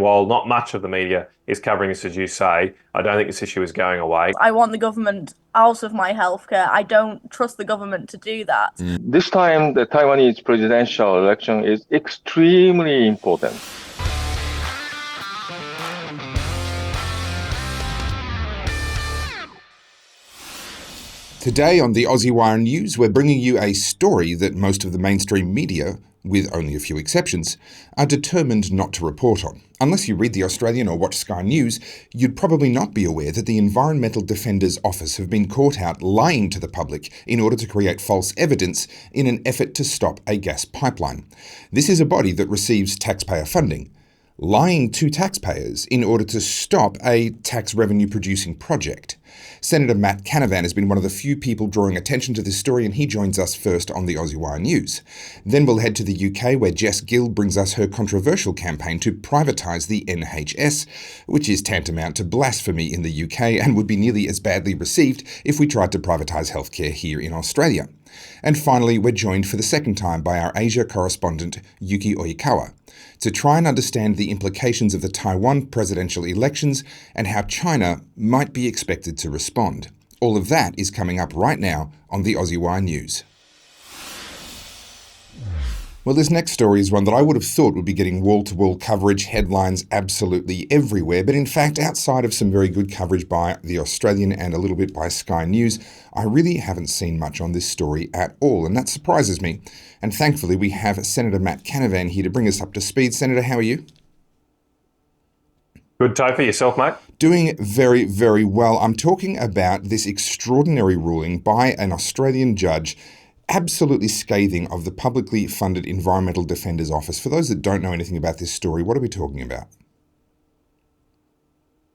while not much of the media is covering this, as you say, I don't think this issue is going away. I want the government out of my healthcare. I don't trust the government to do that. This time, the Taiwanese presidential election is extremely important. Today on the Aussie Wire News, we're bringing you a story that most of the mainstream media, with only a few exceptions, are determined not to report on. Unless you read The Australian or watch Sky News, you'd probably not be aware that the Environmental Defender's Office have been caught out lying to the public in order to create false evidence in an effort to stop a gas pipeline. This is a body that receives taxpayer funding, lying to taxpayers in order to stop a tax revenue producing project. Senator Matt Canavan has been one of the few people drawing attention to this story, and he joins us first on the Aussie Wire News. Then we'll head to the UK, where Jess Gill brings us her controversial campaign to privatise the NHS, which is tantamount to blasphemy in the UK and would be nearly as badly received if we tried to privatise healthcare here in Australia. And finally, we're joined for the second time by our Asia correspondent Yuki Oikawa to try and understand the implications of the Taiwan presidential elections and how China might be expected to respond. All of that is coming up right now on the Aussie Wire News. Well, this next story is one that I would have thought would be getting wall-to-wall coverage, headlines absolutely everywhere, but in fact, outside of some very good coverage by The Australian and a little bit by Sky News, I really haven't seen much on this story at all, and that surprises me. And thankfully, we have Senator Matt Canavan here to bring us up to speed. Senator, how are you? Good, Topher. Yourself, mate? Doing very, very well. I'm talking about this extraordinary ruling by an Australian judge absolutely scathing of the publicly funded Environmental Defender's Office. For those that don't know anything about this story, what are we talking about?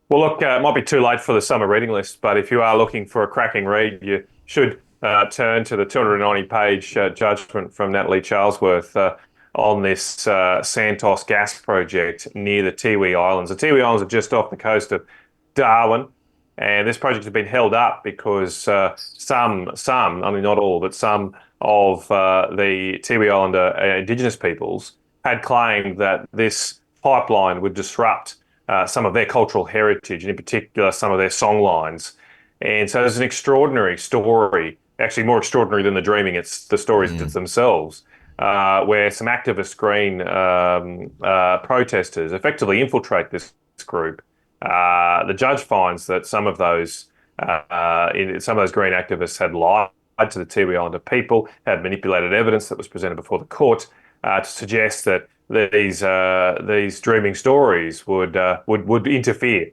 Well, look, it might be too late for the summer reading list, but if you are looking for a cracking read, you should turn to the 290-page judgment from Natalie Charlesworth on this Santos gas project near the Tiwi Islands. The Tiwi Islands are just off the coast of Darwin, and this project has been held up because some, I mean not all, but some of the Tiwi Islander Indigenous peoples had claimed that this pipeline would disrupt some of their cultural heritage, and in particular some of their song lines. And so there's an extraordinary story, actually more extraordinary than the dreaming, it's the stories themselves, where some activist green protesters effectively infiltrate this group. The judge finds that some of those green activists had lied to the Tiwi Islander people, had manipulated evidence that was presented before the court to suggest that these dreaming stories would interfere,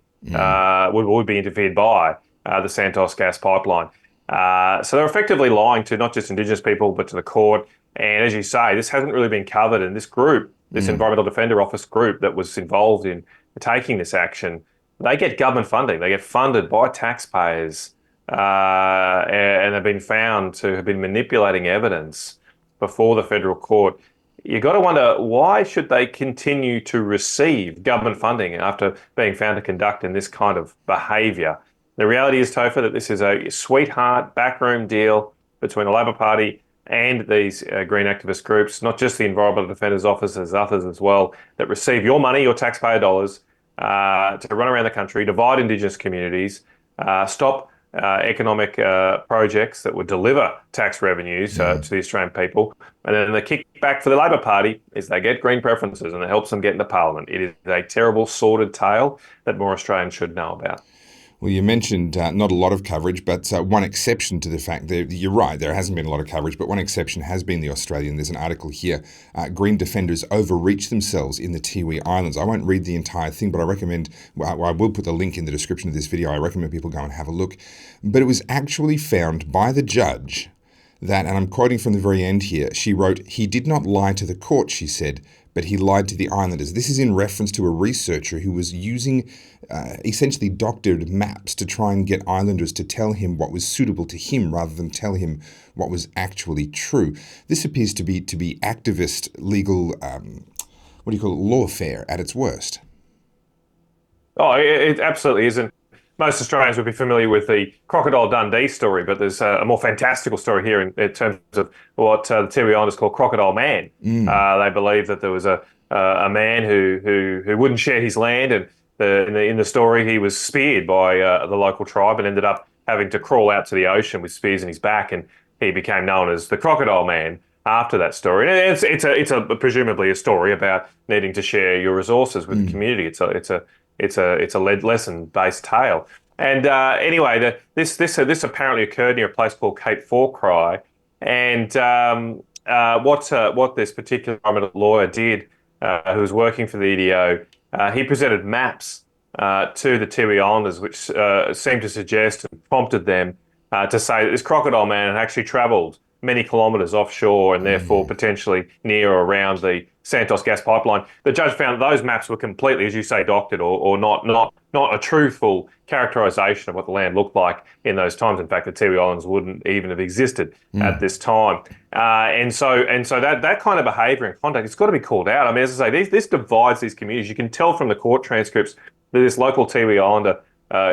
would be interfered by the Santos gas pipeline. So they're effectively lying to not just Indigenous people, but to the court. And as you say, this hasn't really been covered. And this group, this Environmental Defender Office group that was involved in taking this action, they get government funding. They get funded by taxpayers, and have been found to have been manipulating evidence before the federal court. You've got to wonder, why should they continue to receive government funding after being found to conduct in this kind of behaviour? The reality is, Topher, that this is a sweetheart backroom deal between the Labor Party and these green activist groups, not just the Environmental Defender's Office, there's others as well, that receive your money, your taxpayer dollars, to run around the country, divide Indigenous communities, stop economic projects that would deliver tax revenues to the Australian people. And then the kickback for the Labor Party is they get green preferences and it helps them get into Parliament. It is a terrible, sordid tale that more Australians should know about. Well, you mentioned not a lot of coverage, but one exception to the fact that you're right, there hasn't been a lot of coverage, but one exception has been The Australian. There's an article here, Green Defenders overreach themselves in the Tiwi Islands. I won't read the entire thing, but I recommend, well, I will put the link in the description of this video. I recommend people go and have a look. But it was actually found by the judge that, and I'm quoting from the very end here, she wrote, "He did not lie to the court," she said, "but he lied to the islanders." This is in reference to a researcher who was using essentially doctored maps to try and get islanders to tell him what was suitable to him rather than tell him what was actually true. This appears to be activist legal, lawfare at its worst. Oh, it absolutely isn't. Most Australians would be familiar with the Crocodile Dundee story, but there's a more fantastical story here in terms of what the Tiwi Islanders call Crocodile Man. They believe that there was a a man who wouldn't share his land, and in the story he was speared by the local tribe and ended up having to crawl out to the ocean with spears in his back, and he became known as the Crocodile Man after that story. And it's presumably a story about needing to share your resources with the community. It's a lesson-based tale. And anyway, this apparently occurred near a place called Cape Fawcry. And what this particular environmental lawyer did, who was working for the EDO, he presented maps to the Tiwi Islanders, which seemed to suggest and prompted them to say that this Crocodile Man had actually travelled many kilometres offshore and therefore potentially near or around the Santos gas pipeline. The judge found those maps were completely, as you say, doctored or not a truthful characterisation of what the land looked like in those times. In fact, the Tiwi Islands wouldn't even have existed at this time. And so that kind of behaviour and conduct, it's got to be called out. I mean, as I say, this divides these communities. You can tell from the court transcripts that this local Tiwi Islander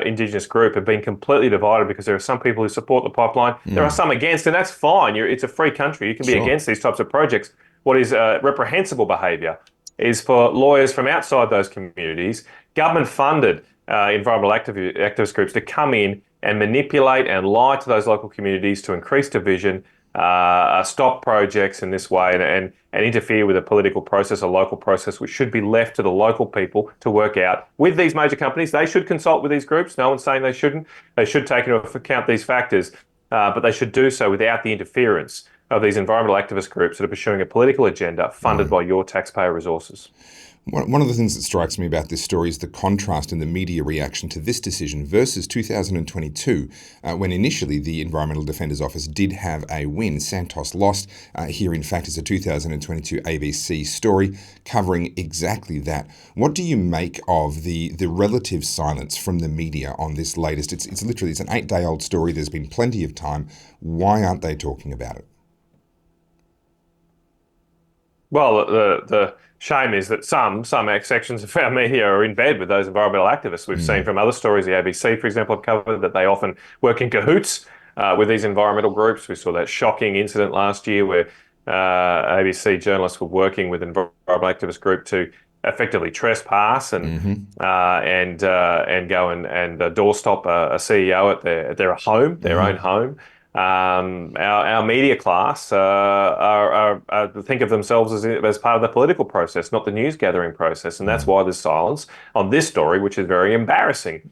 Indigenous group have been completely divided because there are some people who support the pipeline. There are some against, and that's fine. It's a free country. You can be against these types of projects. What is reprehensible behaviour is for lawyers from outside those communities, government-funded environmental activist groups, to come in and manipulate and lie to those local communities to increase division, stop projects in this way, and interfere with a political process, a local process, which should be left to the local people to work out with these major companies. They should consult with these groups. No one's saying they shouldn't. They should take into account these factors, but they should do so without the interference of these environmental activist groups that are pursuing a political agenda funded by your taxpayer resources. One of the things that strikes me about this story is the contrast in the media reaction to this decision versus 2022, when initially the Environmental Defenders Office did have a win. Santos lost. Here, in fact, is a 2022 ABC story covering exactly that. What do you make of the relative silence from the media on this latest? It's an 8-day-old story. There's been plenty of time. Why aren't they talking about it? Well, the shame is that some sections of our media are in bed with those environmental activists. We've seen from other stories, the ABC, for example, have covered that they often work in cahoots with these environmental groups. We saw that shocking incident last year where ABC journalists were working with an environmental activist group to effectively trespass and go and doorstop a CEO at their home, their own home. Our media class think of themselves as part of the political process, not the news gathering process, and that's why there's silence on this story, which is very embarrassing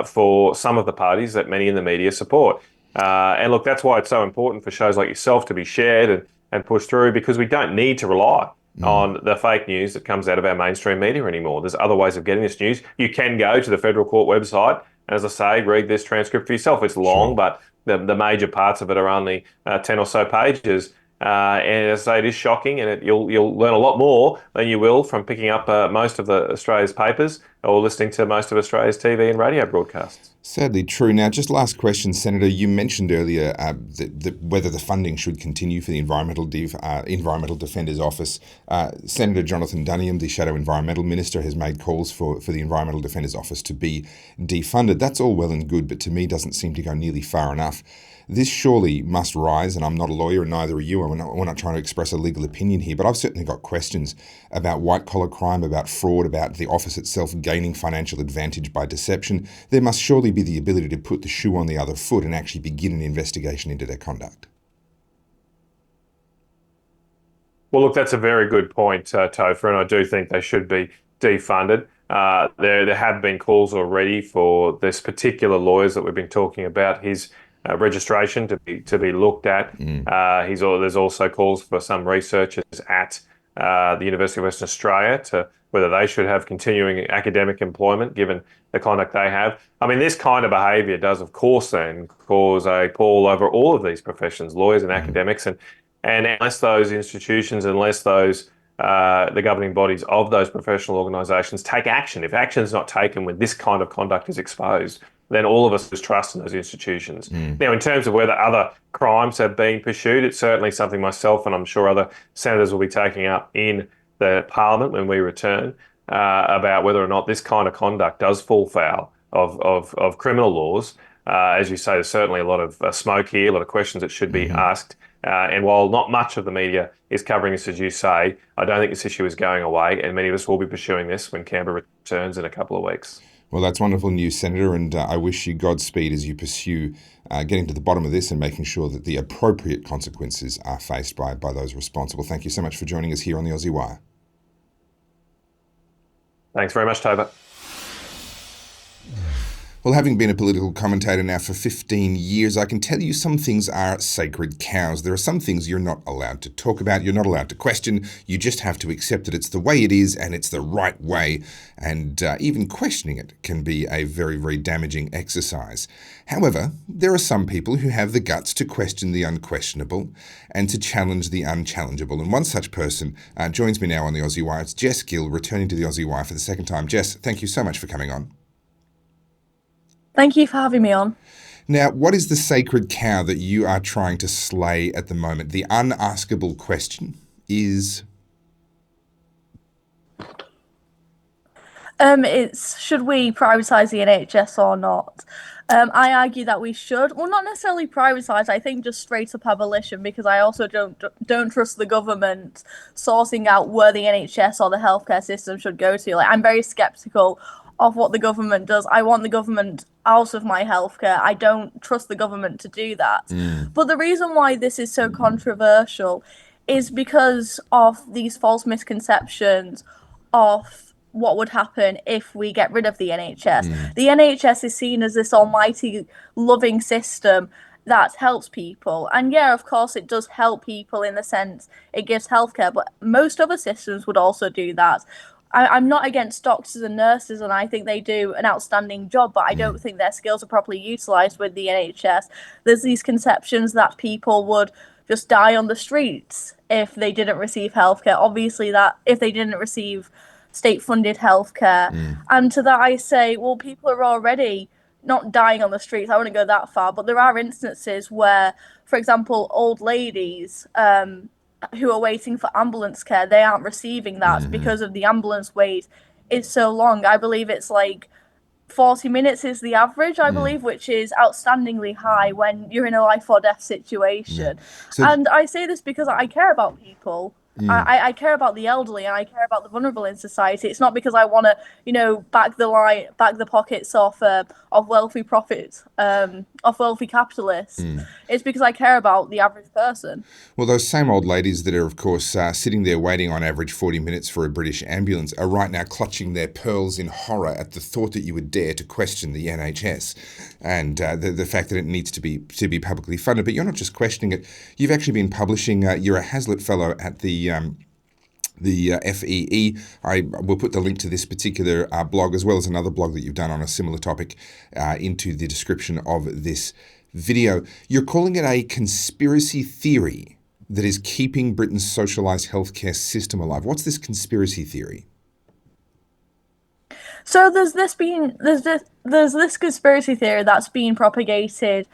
for some of the parties that many in the media support. And look, that's why it's so important for shows like yourself to be shared and pushed through, because we don't need to rely on the fake news that comes out of our mainstream media anymore. There's other ways of getting this news. You can go to the federal court website, and as I say, read this transcript for yourself. It's long, but the major parts of it are only 10 or so pages. And as I say, it is shocking, and you'll learn a lot more than you will from picking up most of Australia's papers or listening to most of Australia's TV and radio broadcasts. Sadly true. Now, just last question, Senator. You mentioned earlier whether the funding should continue for the Environmental Defenders Office. Senator Jonathan Duniam, the Shadow Environmental Minister, has made calls for the Environmental Defenders Office to be defunded. That's all well and good, but to me doesn't seem to go nearly far enough. This surely must rise, and I'm not a lawyer and neither are you. We're not trying to express a legal opinion here, but I've certainly got questions about white-collar crime, about fraud, about the office itself gaining financial advantage by deception. There must surely be the ability to put the shoe on the other foot and actually begin an investigation into their conduct. Well, look, that's a very good point, Topher, and I do think they should be defunded. There have been calls already for this particular lawyers that we've been talking about, his registration to be looked at. There's also calls for some researchers at the University of Western Australia to whether they should have continuing academic employment given the conduct they have. I mean, this kind of behaviour does, of course, then cause a pall over all of these professions, lawyers and academics, and unless those institutions, unless those the governing bodies of those professional organisations take action. If action is not taken when this kind of conduct is exposed, then all of us lose trust in those institutions. Now, in terms of whether other crimes have been pursued, it's certainly something myself and I'm sure other senators will be taking up in the Parliament when we return about whether or not this kind of conduct does fall foul of criminal laws. As you say, there's certainly a lot of smoke here, a lot of questions that should be asked. And while not much of the media is covering this, as you say, I don't think this issue is going away, and many of us will be pursuing this when Canberra returns in a couple of weeks. Well, that's wonderful news, Senator, and I wish you Godspeed as you pursue getting to the bottom of this and making sure that the appropriate consequences are faced by those responsible. Thank you so much for joining us here on the Aussie Wire. Thanks very much, Topher. Well, having been a political commentator now for 15 years, I can tell you some things are sacred cows. There are some things you're not allowed to talk about, you're not allowed to question. You just have to accept that it's the way it is and it's the right way. And even questioning it can be a very, very damaging exercise. However, there are some people who have the guts to question the unquestionable and to challenge the unchallengeable. And one such person joins me now on the Aussie Wire. It's Jess Gill, returning to the Aussie Wire for the second time. Jess, thank you so much for coming on. Thank you for having me on. Now, what is the sacred cow that you are trying to slay at the moment? The unaskable question is... It's should we privatise the NHS or not? I argue that we should. Well, not necessarily privatise. I think just straight up abolition, because I also don't trust the government sorting out where the NHS or the healthcare system should go to. Like, I'm very sceptical of what the government does. I want the government out of my healthcare. I don't trust the government to do that. But the reason why this is so controversial is because of these false misconceptions of what would happen if we get rid of the NHS. The NHS is seen as this almighty loving system that helps people. And yeah, of course, it does help people in the sense it gives healthcare, but most other systems would also do that. I'm not against doctors and nurses, and I think they do an outstanding job, but I don't think their skills are properly utilised with the NHS. There's these conceptions that people would just die on the streets if they didn't receive healthcare. Obviously, that if they didn't receive state-funded healthcare. And to that I say, well, people are already not dying on the streets. I wouldn't go that far, but there are instances where, for example, old ladies who are waiting for ambulance care, they aren't receiving that because of the ambulance wait is so long. I believe it's like 40 minutes is the average, I believe, which is outstandingly high when you're in a life or death situation. So, and I say this because I care about people. I care about the elderly, and I care about the vulnerable in society. It's not because I want to, back the pockets of wealthy profits, of wealthy capitalists. It's because I care about the average person. Well, those same old ladies that are, of course, sitting there waiting on average 40 minutes for a British ambulance are right now clutching their pearls in horror at the thought that you would dare to question the NHS and the fact that it needs to be publicly funded. But you're not just questioning it. You've actually been publishing. You're a Hazlitt Fellow at the FEE. I will put the link to this particular blog, as well as another blog that you've done on a similar topic, into the description of this video. You're calling it a conspiracy theory that is keeping Britain's socialised healthcare system alive. What's this conspiracy theory? So there's this conspiracy theory that's been propagated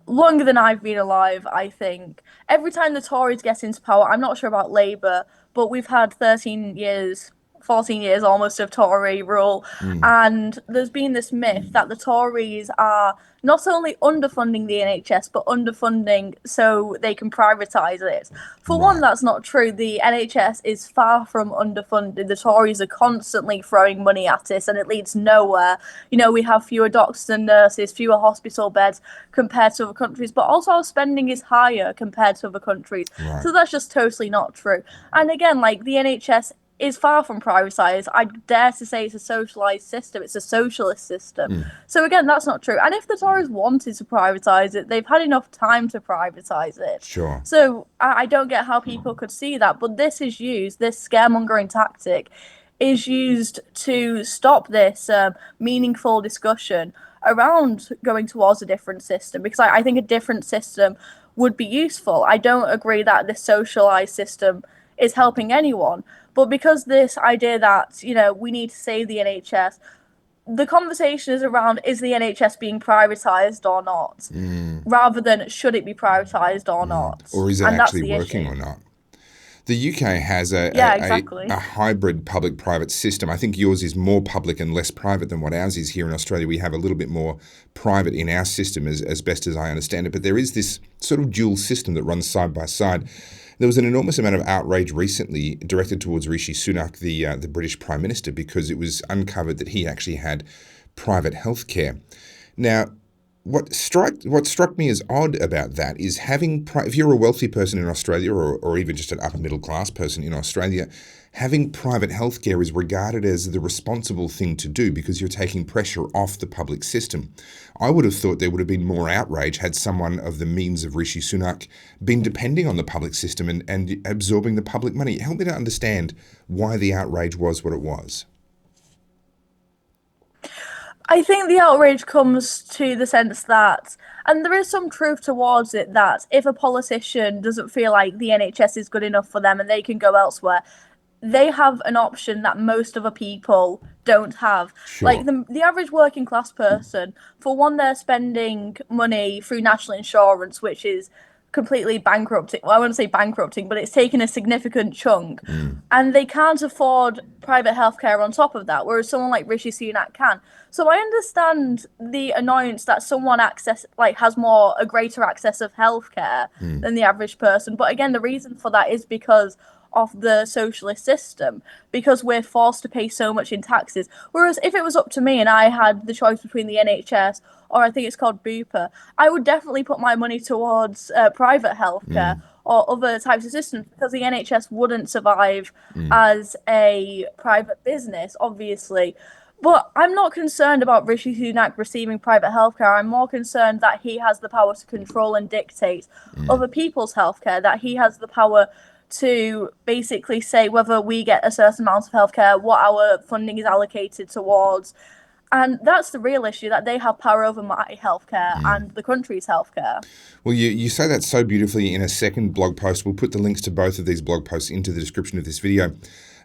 longer than I've been alive, I think. Every time the Tories get into power, I'm not sure about Labour, but we've had 14 years almost of Tory rule, and there's been this myth that the Tories are not only underfunding the NHS, but underfunding so they can privatise it. For one, that's not true. The NHS is far from underfunded. The Tories are constantly throwing money at it, and it leads nowhere. We have fewer doctors and nurses, fewer hospital beds compared to other countries, but also our spending is higher compared to other countries. So that's just totally not true. And again, the NHS is far from privatised. I dare to say it's a socialised system. It's a socialist system. So again, that's not true. And if the Tories wanted to privatise it, they've had enough time to privatise it. Sure. So I don't get how people could see that. But this scaremongering tactic is used to stop this meaningful discussion around going towards a different system, because I think a different system would be useful. I don't agree that this socialised system is helping anyone. But because this idea that, we need to save the NHS, the conversation is around, is the NHS being privatised or not? Rather than, should it be privatised or not? Or is it actually working or not? The UK has a hybrid public-private system. I think yours is more public and less private than what ours is here in Australia. We have a little bit more private in our system as best as I understand it. But there is this sort of dual system that runs side by side. There was an enormous amount of outrage recently directed towards Rishi Sunak, the British Prime Minister, because it was uncovered that he actually had private healthcare. Now, what struck me as odd about that is if you're a wealthy person in Australia or even just an upper middle class person in Australia, having private healthcare is regarded as the responsible thing to do because you're taking pressure off the public system. I would have thought there would have been more outrage had someone of the means of Rishi Sunak been depending on the public system and absorbing the public money. Help me to understand why the outrage was what it was. I think the outrage comes to the sense that, and there is some truth towards it, that if a politician doesn't feel like the NHS is good enough for them and they can go elsewhere, they have an option that most other people don't have. Sure. Like the average working class person, for one, they're spending money through national insurance, which is completely bankrupting. Well, I wouldn't say bankrupting, but it's taken a significant chunk. And they can't afford private healthcare on top of that, whereas someone like Rishi Sunak can. So I understand the annoyance that someone has a greater access of healthcare than the average person. But again, the reason for that is because of the socialist system, because we're forced to pay so much in taxes. Whereas if it was up to me and I had the choice between the NHS or I think it's called Bupa, I would definitely put my money towards private healthcare or other types of systems, because the NHS wouldn't survive as a private business, obviously. But I'm not concerned about Rishi Sunak receiving private healthcare. I'm more concerned that he has the power to control and dictate other people's healthcare, that he has the power to basically say whether we get a certain amount of healthcare, what our funding is allocated towards. And that's the real issue, that they have power over my healthcare and the country's healthcare. Well, you say that so beautifully in a second blog post. We'll put the links to both of these blog posts into the description of this video.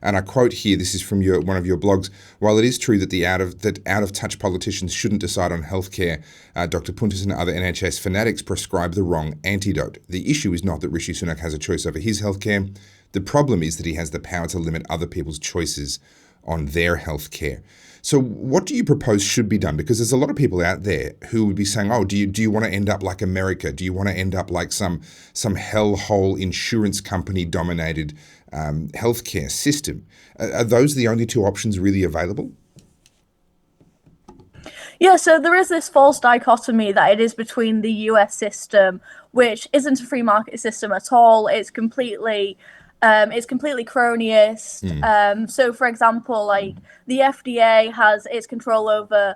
And I quote here, this is from one of your blogs: "While it is true that out of touch politicians shouldn't decide on healthcare, Dr. Puntis and other NHS fanatics prescribe the wrong antidote. The issue is not that Rishi Sunak has a choice over his healthcare. The problem is that he has the power to limit other people's choices on their healthcare." So what do you propose should be done? Because there's a lot of people out there who would be saying, oh, do you want to end up like America? Do you want to end up like some hellhole insurance company dominated healthcare system? Are those the only two options really available? Yeah, so there is this false dichotomy that it is between the US system, which isn't a free market system at all. It's completely cronyist. So, for example, like the FDA has its control over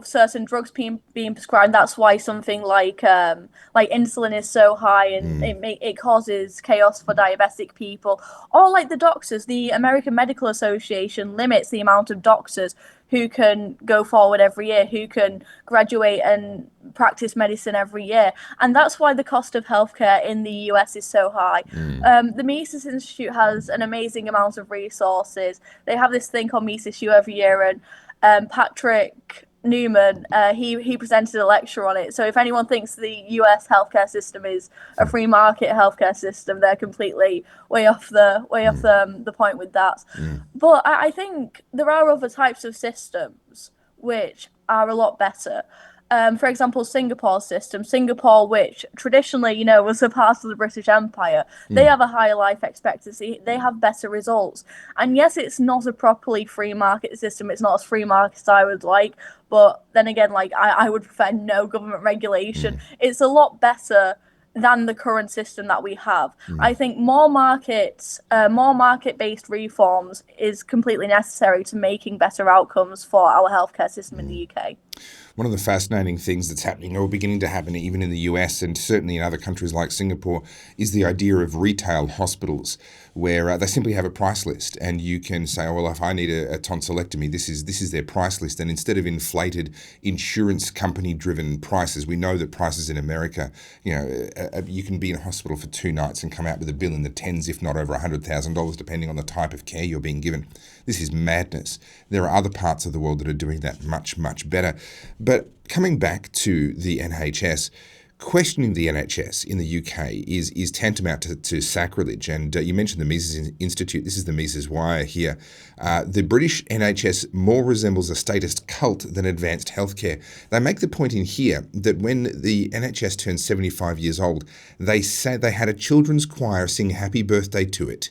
certain drugs being prescribed. That's why something like insulin is so high, and it causes chaos for diabetic people. Or like the doctors, the American Medical Association limits the amount of doctors who can go forward every year, who can graduate and practice medicine every year. And that's why the cost of healthcare in the US is so high. The Mises Institute has an amazing amount of resources. They have this thing called Mises U every year, and Patrick Newman, he presented a lecture on it. So if anyone thinks the US healthcare system is a free market healthcare system, they're completely way off the point with that. But I think there are other types of systems which are a lot better. For example, Singapore's system. Singapore, which traditionally, was a part of the British Empire, they have a higher life expectancy. They have better results. And yes, it's not a properly free market system. It's not as free market as I would like. But then again, I would prefer no government regulation. It's a lot better than the current system that we have. I think more market-based reforms is completely necessary to making better outcomes for our healthcare system in the UK. One of the fascinating things that's happening, or beginning to happen even in the US and certainly in other countries like Singapore, is the idea of retail hospitals, where they simply have a price list, and you can say, oh, well, if I need a tonsillectomy, this is their price list. And instead of inflated insurance company-driven prices, we know that prices in America, you can be in a hospital for 2 nights and come out with a bill in the tens, if not over $100,000, depending on the type of care you're being given. This is madness. There are other parts of the world that are doing that much, much better. But coming back to the NHS, questioning the NHS in the UK is tantamount to sacrilege. And you mentioned the Mises Institute. This is the Mises Wire here. The British NHS more resembles a statist cult than advanced healthcare. They make the point in here that when the NHS turned 75 years old, they say they had a children's choir sing happy birthday to it,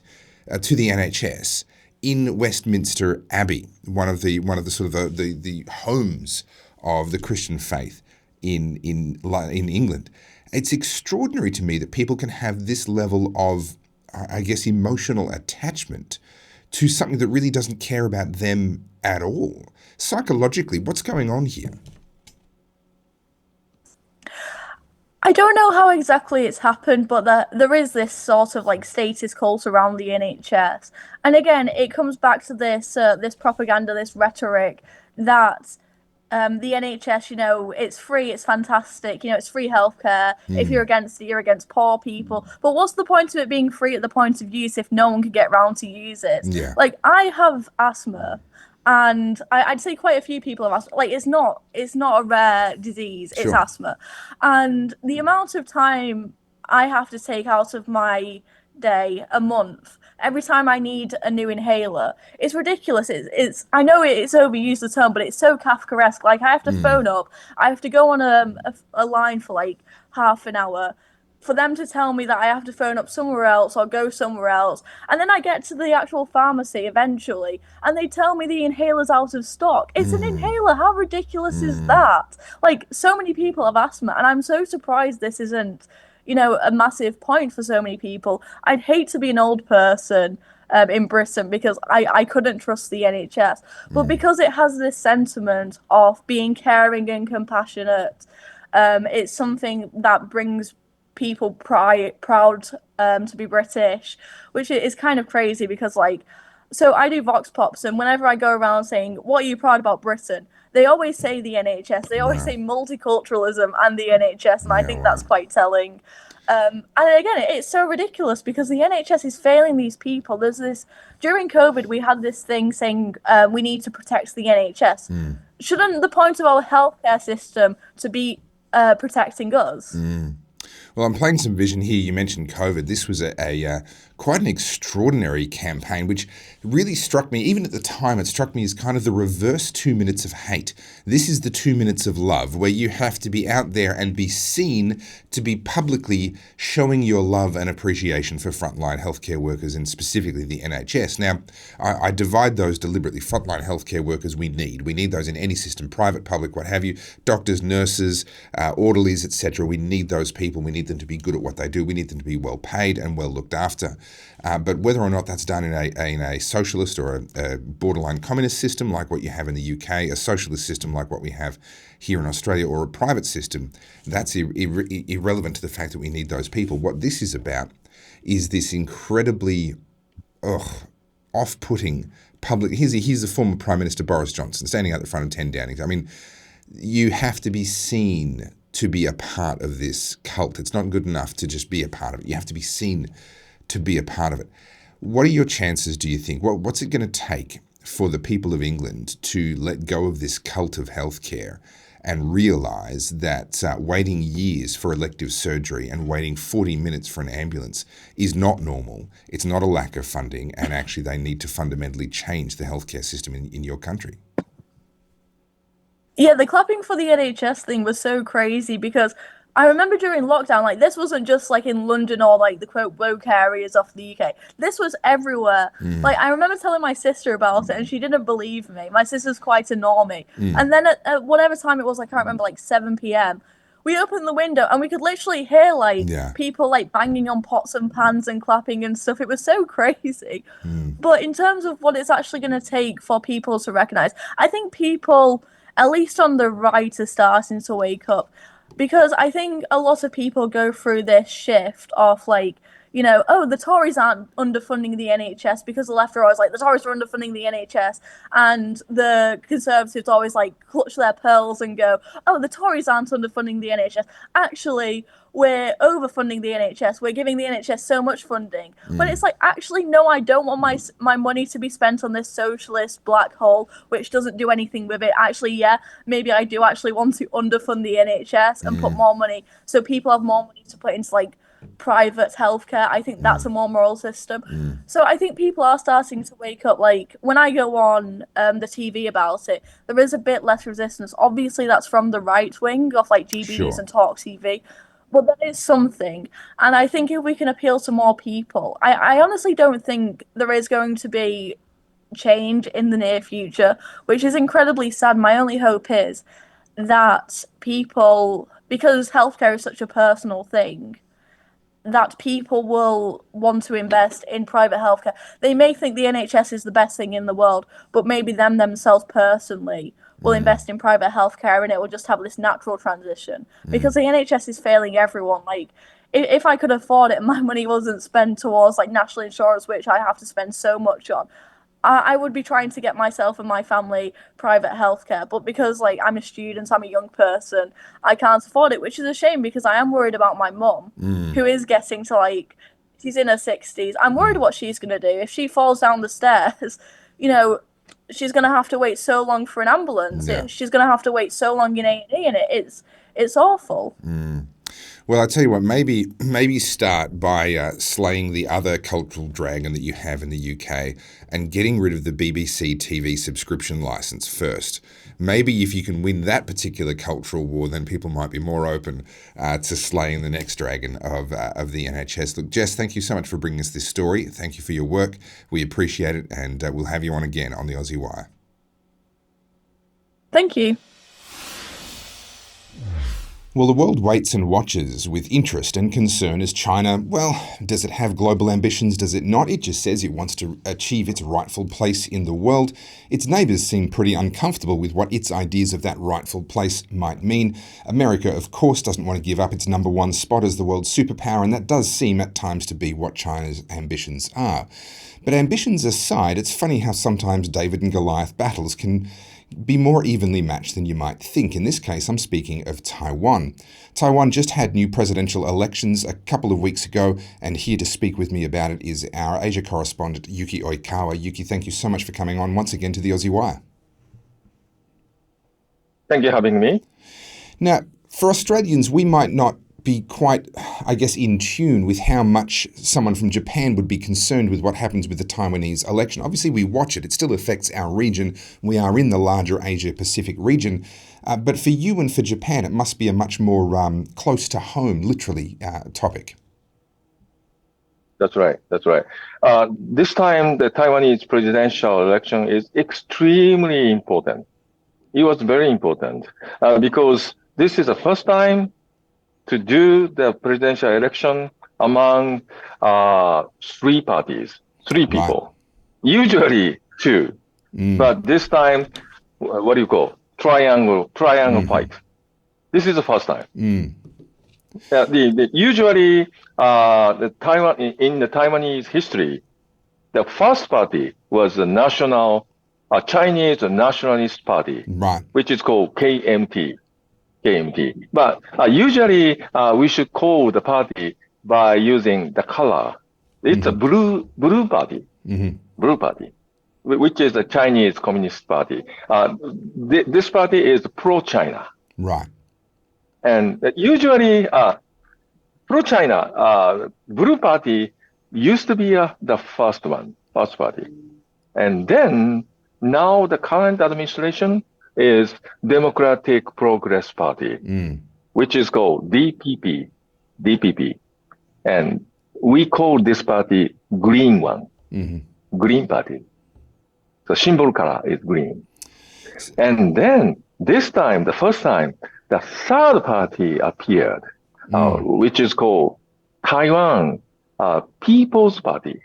to the NHS, in Westminster Abbey, one of the sort of the homes of the Christian faith in England. It's extraordinary to me that people can have this level of, I guess, emotional attachment to something that really doesn't care about them at all. Psychologically, what's going on here? I don't know how exactly it's happened, but there is this sort of like status cult around the NHS. And again, it comes back to this this propaganda, this rhetoric that the NHS, it's free, it's fantastic, it's free healthcare. If you're against it, you're against poor people. But what's the point of it being free at the point of use if no one can get round to use it? Yeah. Like, I have asthma. And I'd say quite a few people have asthma. Like, it's not a rare disease. It's Sure. asthma. And the amount of time I have to take out of my day a month every time I need a new inhaler, it's ridiculous. It's I know it's overused the term, but it's so Kafkaesque. Like, I have to phone up. I have to go on a line for like half an hour for them to tell me that I have to phone up somewhere else or go somewhere else. And then I get to the actual pharmacy eventually, and they tell me the inhaler's out of stock. It's an inhaler. How ridiculous is that? Like, so many people have asthma, and I'm so surprised this isn't, a massive point for so many people. I'd hate to be an old person in Britain because I couldn't trust the NHS. But because it has this sentiment of being caring and compassionate, it's something that brings people proud to be British, which is kind of crazy because, so I do Vox Pops, and whenever I go around saying, what are you proud about Britain? They always say the NHS. They always say multiculturalism and the NHS, and I think that's quite telling. And again, it's so ridiculous because the NHS is failing these people. During COVID, we had this thing saying we need to protect the NHS. Shouldn't the point of our healthcare system to be protecting us? Well, I'm playing some vision here. You mentioned COVID. This was a quite an extraordinary campaign, which really struck me. Even at the time, it struck me as kind of the reverse 2 minutes of hate. This is the 2 minutes of love, where you have to be out there and be seen to be publicly showing your love and appreciation for frontline healthcare workers and specifically the NHS. Now, I divide those deliberately. Frontline healthcare workers we need. We need those in any system, private, public, what have you. Doctors, nurses, orderlies, etc. We need those people. We need them to be good at what they do. We need them to be well paid and well looked after. But whether or not that's done in a socialist or a borderline communist system like what you have in the UK, a socialist system like what we have here in Australia, or a private system, that's irrelevant to the fact that we need those people. What this is about is this incredibly off-putting public... Here's the former Prime Minister Boris Johnson standing out the front of 10 Downing. I mean, you have to be seen to be a part of this cult. It's not good enough to just be a part of it. You have to be seen to be a part of it. What are your chances, do you think? What's it going to take for the people of England to let go of this cult of healthcare and realise that waiting years for elective surgery and waiting 40 minutes for an ambulance is not normal? It's not a lack of funding, and actually they need to fundamentally change the healthcare system in your country. Yeah, the clapping for the NHS thing was so crazy because I remember during lockdown, this wasn't just in London or the quote woke areas of the UK. This was everywhere. I remember telling my sister about it and she didn't believe me. My sister's quite a normie. And then at whatever time it was, I can't remember, 7 p.m., we opened the window and we could literally hear people banging on pots and pans and clapping and stuff. It was so crazy. But in terms of what it's actually going to take for people to recognise, I think people, at least on the right, are starting to wake up. Because I think a lot of people go through this shift of oh, the Tories aren't underfunding the NHS, because the left are always like, the Tories are underfunding the NHS, and the Conservatives always like clutch their pearls and go, oh, the Tories aren't underfunding the NHS. Actually, we're overfunding the NHS. We're giving the NHS so much funding. But it's like, actually, no, I don't want my money to be spent on this socialist black hole, which doesn't do anything with it. Actually, yeah, maybe I do actually want to underfund the NHS and put more money so people have more money to put into like private healthcare. I think that's a more moral system. So I think people are starting to wake up. Like when I go on the TV about it, there is a bit less resistance. Obviously, that's from the right wing of like GB News and Talk TV. But that is something. And I think if we can appeal to more people, I honestly don't think there is going to be change in the near future, which is incredibly sad. My only hope is that people, because healthcare is such a personal thing, that people will want to invest in private healthcare. They may think the NHS is the best thing in the world, but maybe themselves personally will invest in private healthcare, and it will just have this natural transition. Because the NHS is failing everyone. Like, if I could afford it and my money wasn't spent towards like national insurance, which I have to spend so much on, I would be trying to get myself and my family private healthcare. But because like I'm a student, I'm a young person, I can't afford it, which is a shame, because I am worried about my mum, who is getting to like, she's in her 60s. I'm worried what she's going to do. If she falls down the stairs, she's going to have to wait so long for an ambulance. Yeah. She's going to have to wait so long in A&E, and it's awful. Well, I tell you what, maybe start by slaying the other cultural dragon that you have in the UK and getting rid of the BBC TV subscription license first. Maybe if you can win that particular cultural war, then people might be more open to slaying the next dragon of the NHS. Look, Jess, thank you so much for bringing us this story. Thank you for your work. We appreciate it, and we'll have you on again on the Aussie Wire. Thank you. Well, the world waits and watches with interest and concern as China, well, does it have global ambitions? Does it not? It just says it wants to achieve its rightful place in the world. Its neighbours seem pretty uncomfortable with what its ideas of that rightful place might mean. America, of course, doesn't want to give up its number one spot as the world's superpower, and that does seem at times to be what China's ambitions are. But ambitions aside, it's funny how sometimes David and Goliath battles can be more evenly matched than you might think. In this case, I'm speaking of Taiwan. Taiwan just had new presidential elections a couple of weeks ago, and here to speak with me about it is our Asia correspondent, Yuki Oikawa. Yuki, thank you so much for coming on once again to the Aussie Wire. Thank you for having me. Now, for Australians, we might not be quite, I guess, in tune with how much someone from Japan would be concerned with what happens with the Taiwanese election. Obviously, we watch it. It still affects our region. We are in the larger Asia-Pacific region. But for you and for Japan, it must be a much more close to home, literally, topic. That's right. This time, the Taiwanese presidential election is extremely important. It was very important because this is the first time to do the presidential election among three parties, three people. Right. Usually two, but this time, what do you call triangle fight? This is the first time. Usually, the Taiwan in the Taiwanese history, the first party was the national Chinese Nationalist Party, right, which is called KMT. But usually we should call the party by using the color. It's a blue party, blue party, which is a Chinese Communist Party. This party is pro-China. Right. And usually pro-China, blue party used to be the first party. And then now the current administration is Democratic Progress Party, which is called DPP. And we call this party green one, green party. So symbol color is green. And then this time, the first time, the third party appeared, which is called Taiwan People's Party.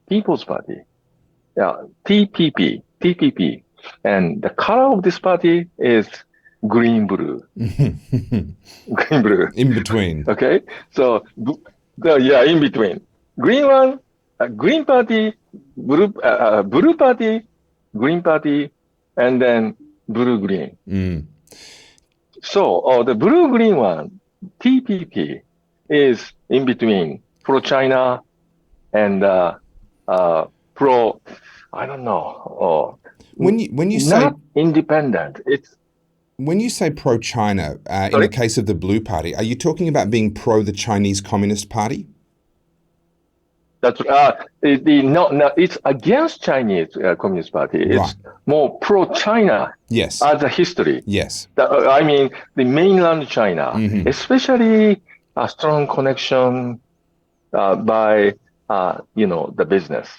Yeah, TPP. And the color of this party is green-blue. Green-blue. In between. Okay? So, in between. green one, green party, blue party, green party, and then blue green. So the blue green one, TPP, is in between pro-China and pro, I don't know, When you say not independent. It's when you say pro-China, in the case of the Blue Party, are you talking about being pro the Chinese Communist Party? that's no, it's against Chinese Communist Party. It's more pro-China. Yes. As a history. Yes. I mean, the mainland China, especially a strong connection by the business.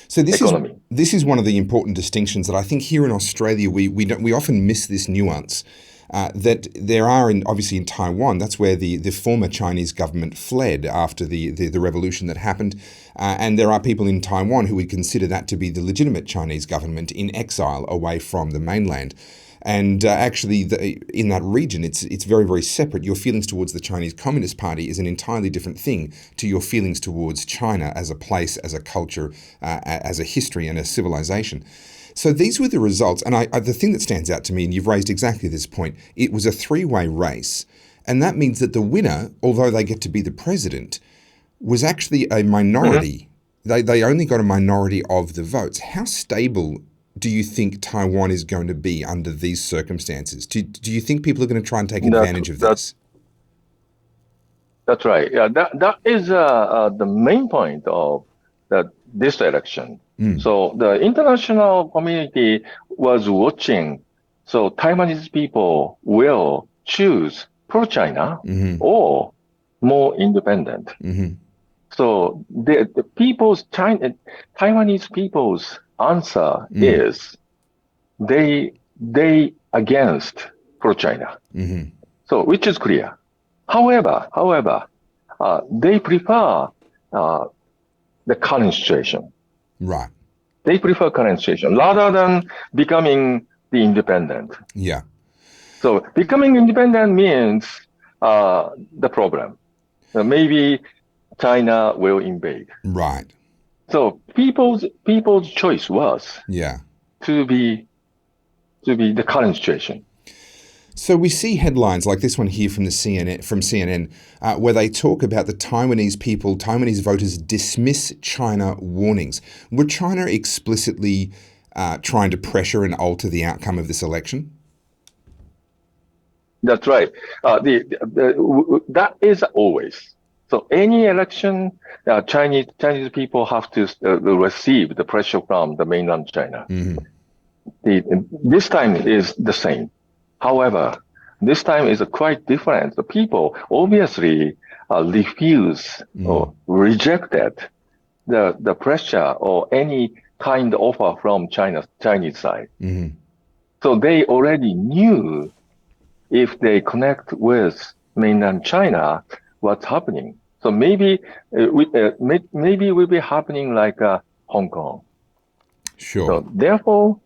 So economy. This is one of the important distinctions that I think here in Australia we often miss this nuance. That there are, obviously in Taiwan, that's where the former Chinese government fled after the revolution that happened. And there are people in Taiwan who would consider that to be the legitimate Chinese government in exile away from the mainland. And actually, in that region, it's very, very separate. Your feelings towards the Chinese Communist Party is an entirely different thing to your feelings towards China as a place, as a culture, as a history and a civilization. So these were the results. And the thing that stands out to me, and you've raised exactly this point, it was a three-way race. And that means that the winner, although they get to be the president, was actually a minority. They only got a minority of the votes. How stable do you think Taiwan is going to be under these circumstances? Do you think people are going to try and take advantage of this? That's right. Yeah, that is the main point of this election. So the international community was watching. So Taiwanese people will choose pro-China or more independent. So the Taiwanese people's answer is they against pro-China. So which is clear. However, they prefer the current situation. Right. They prefer current situation rather than becoming the independent. Yeah. So becoming independent means the problem. Maybe China will invade. Right. So people's choice was to be the current situation. So we see headlines like this one here from CNN, where they talk about the Taiwanese voters dismiss China warnings. Were China explicitly trying to pressure and alter the outcome of this election? That's right. That is always. So any election, Chinese people have to receive the pressure from the mainland China. This time is the same. However, this time is quite different. The people obviously refuse or rejected the pressure or any kind of offer from Chinese side. So they already knew if they connect with mainland China, what's happening. So maybe will be happening like Hong Kong. Sure. So therefore,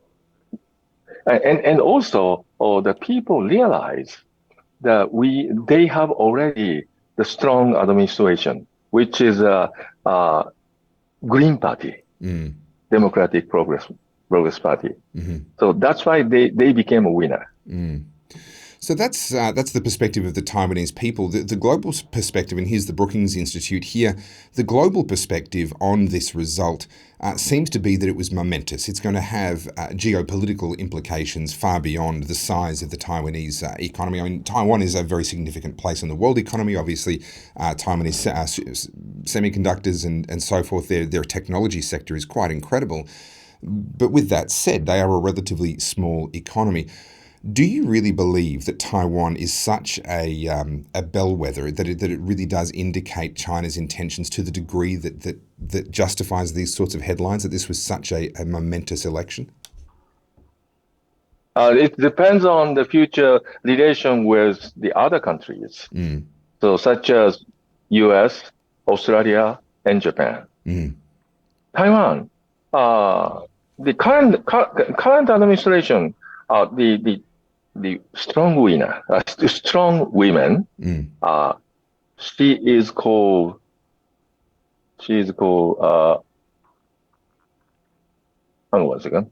and also the people realize that they have already the strong administration, which is a Green Party, Democratic Progress Party. So that's why they became a winner. So that's the perspective of the Taiwanese people. The global perspective, and here's the Brookings Institute here, the global perspective on this result seems to be that it was momentous. It's going to have geopolitical implications far beyond the size of the Taiwanese economy. I mean, Taiwan is a very significant place in the world economy. Obviously, Taiwanese semiconductors and so forth, their technology sector is quite incredible. But with that said, they are a relatively small economy. Do you really believe that Taiwan is such a bellwether that it really does indicate China's intentions to the degree that justifies these sorts of headlines, that this was such a momentous election? It depends on the future relation with the other countries, so such as U.S., Australia, and Japan. Taiwan, the current administration, the strong winner, strong women, she is called She is called, hang on one second.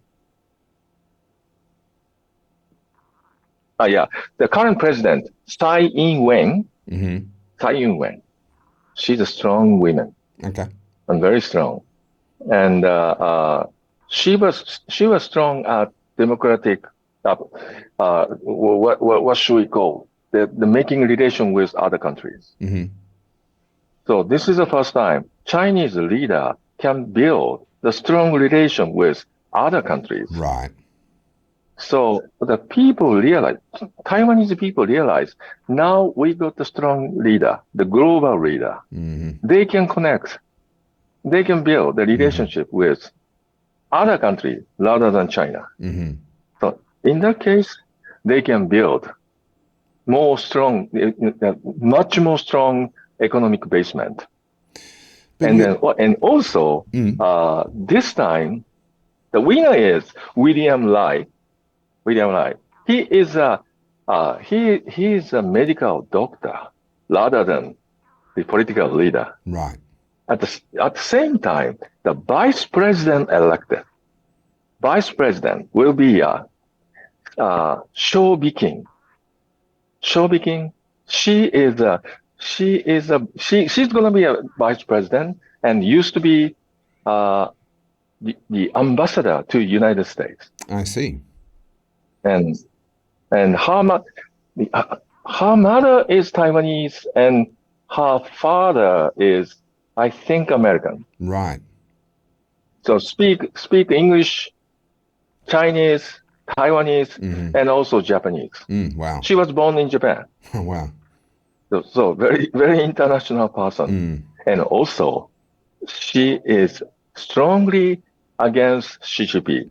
Yeah, the current president, Tsai Ing-wen. Tsai Ing-wen. She's a strong woman. Okay. And very strong. And she was strong at democratic, what should we call, the making relation with other countries. So this is the first time Chinese leader can build the strong relation with other countries. Right. So the people realize, Taiwanese people realize, now we got the strong leader, the global leader. They can connect, they can build the relationship with other countries rather than China. So in that case, they can build more strong, much more strong economic basement. And also, this time, the winner is William Lai. He is a medical doctor rather than the political leader. Right. At the same time, the vice president elected, vice president will be Shou Biking. Shou Biking, she's going to be a vice president and used to be the ambassador to United States. I see. And her mother is Taiwanese and her father is, I think, American. Right. So speak English, Chinese, Taiwanese, and also Japanese. Wow. She was born in Japan. Oh, wow. So very, very international person. And also, she is strongly against Xi Jinping.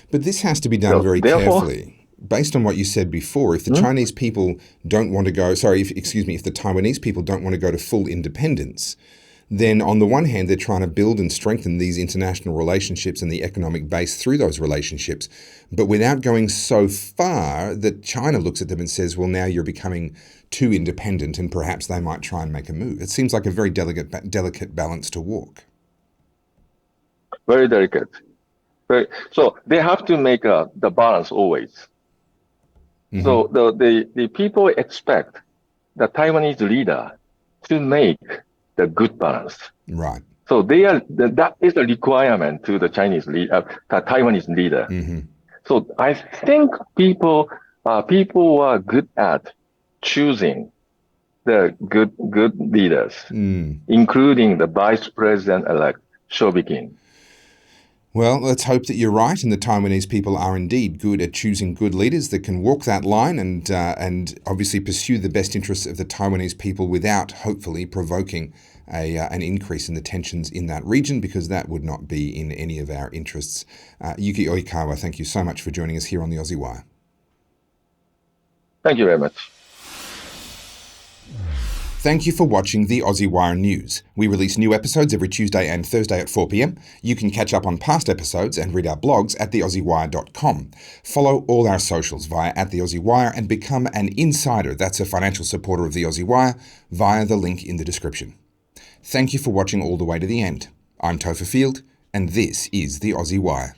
But this has to be done very carefully. Based on what you said before, if the Chinese people don't want to go, if the Taiwanese people don't want to go to full independence, then on the one hand, they're trying to build and strengthen these international relationships and the economic base through those relationships, but without going so far that China looks at them and says, well, now you're becoming too independent and perhaps they might try and make a move. It seems like a very delicate balance to walk. Very delicate. So they have to make the balance always. So the people expect the Taiwanese leader to make the good balance. Right. So that is a requirement to the Taiwanese leader. So I think people are good at choosing the good leaders, including the vice president-elect Shou Biking. Well, let's hope that you're right and the Taiwanese people are indeed good at choosing good leaders that can walk that line and obviously pursue the best interests of the Taiwanese people without hopefully provoking an increase in the tensions in that region, because that would not be in any of our interests. Yuki Oikawa, thank you so much for joining us here on the Aussie Wire. Thank you very much. Thank you for watching the Aussie Wire News. We release new episodes every Tuesday and Thursday at 4 p.m. You can catch up on past episodes and read our blogs at theaussiewire.com. Follow all our socials via @theaussiewire and become an insider, that's a financial supporter of the Aussie Wire, via the link in the description. Thank you for watching all the way to the end. I'm Topher Field, and this is the Aussie Wire.